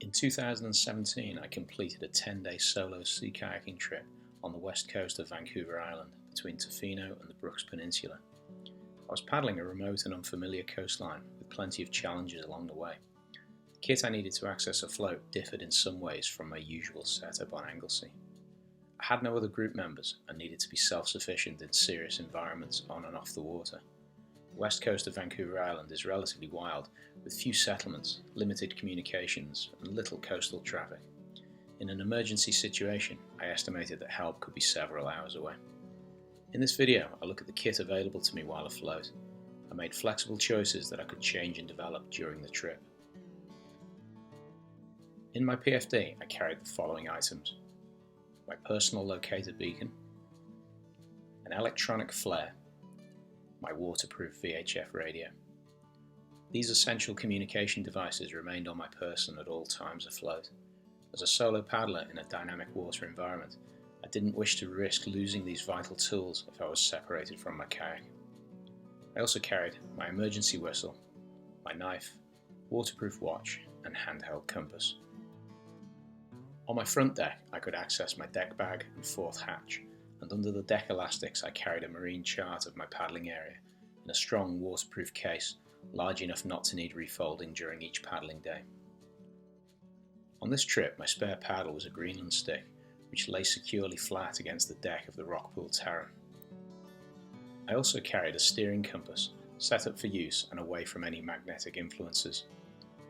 In 2017, I completed a 10-day solo sea kayaking trip on the west coast of Vancouver Island between Tofino and the Brooks Peninsula. I was paddling a remote and unfamiliar coastline with plenty of challenges along the way. The kit I needed to access a float differed in some ways from my usual setup on Anglesey. I had no other group members and needed to be self-sufficient in serious environments on and off the water. The west coast of Vancouver Island is relatively wild, with few settlements, limited communications, and little coastal traffic. In an emergency situation, I estimated that help could be several hours away. In this video, I look at the kit available to me while afloat. I made flexible choices that I could change and develop during the trip. In my PFD, I carried the following items: my personal locator beacon, an electronic flare, my waterproof VHF radio. These essential communication devices remained on my person at all times afloat. As a solo paddler in a dynamic water environment, I didn't wish to risk losing these vital tools if I was separated from my kayak. I also carried my emergency whistle, my knife, waterproof watch, and handheld compass. On my front deck, I could access my deck bag and fourth hatch, and under the deck elastics I carried a marine chart of my paddling area in a strong waterproof case, large enough not to need refolding during each paddling day. On this trip, my spare paddle was a Greenland stick, which lay securely flat against the deck of the Rockpool Terror. I also carried a steering compass, set up for use and away from any magnetic influences.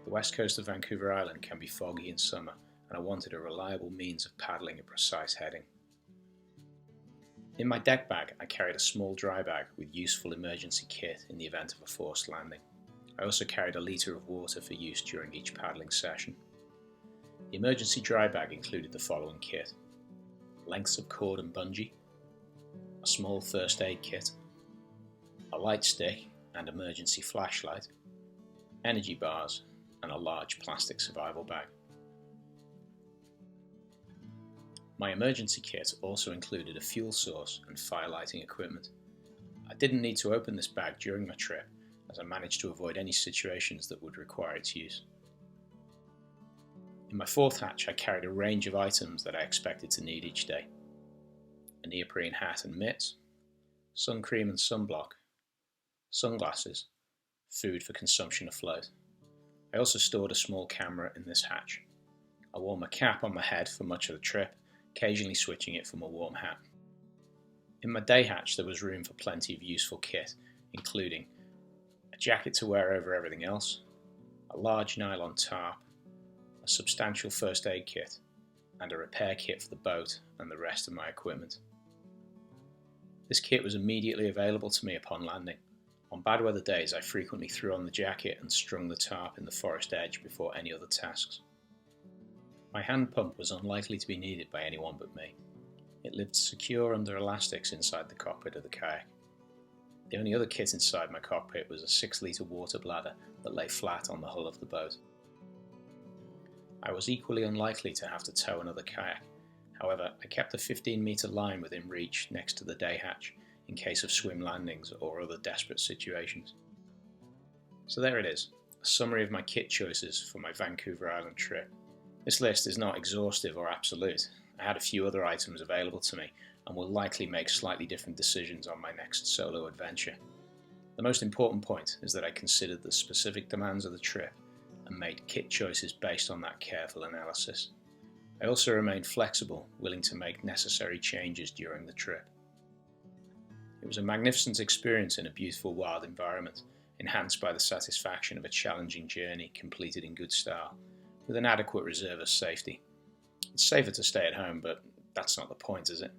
The west coast of Vancouver Island can be foggy in summer, and I wanted a reliable means of paddling a precise heading. In my deck bag, I carried a small dry bag with useful emergency kit in the event of a forced landing. I also carried a litre of water for use during each paddling session. The emergency dry bag included the following kit: lengths of cord and bungee, a small first aid kit, a light stick and emergency flashlight, energy bars, and a large plastic survival bag. My emergency kit also included a fuel source and fire lighting equipment. I didn't need to open this bag during my trip, as I managed to avoid any situations that would require its use. In my fourth hatch, I carried a range of items that I expected to need each day: a neoprene hat and mitts, sun cream and sunblock, sunglasses, food for consumption afloat. I also stored a small camera in this hatch. I wore my cap on my head for much of the trip, occasionally switching it from a warm hat. In my day hatch there was room for plenty of useful kit, including a jacket to wear over everything else, a large nylon tarp, a substantial first aid kit, and a repair kit for the boat and the rest of my equipment. This kit was immediately available to me upon landing. On bad weather days I frequently threw on the jacket and strung the tarp in the forest edge before any other tasks. My hand pump was unlikely to be needed by anyone but me. It lived secure under elastics inside the cockpit of the kayak. The only other kit inside my cockpit was a 6-litre water bladder that lay flat on the hull of the boat. I was equally unlikely to have to tow another kayak. However, I kept a 15-metre line within reach next to the day hatch in case of swim landings or other desperate situations. So there it is, a summary of my kit choices for my Vancouver Island trip. This list is not exhaustive or absolute. I had a few other items available to me and will likely make slightly different decisions on my next solo adventure. The most important point is that I considered the specific demands of the trip and made kit choices based on that careful analysis. I also remained flexible, willing to make necessary changes during the trip. It was a magnificent experience in a beautiful wild environment, enhanced by the satisfaction of a challenging journey completed in good style, with an adequate reserve of safety. It's safer to stay at home, but that's not the point, is it?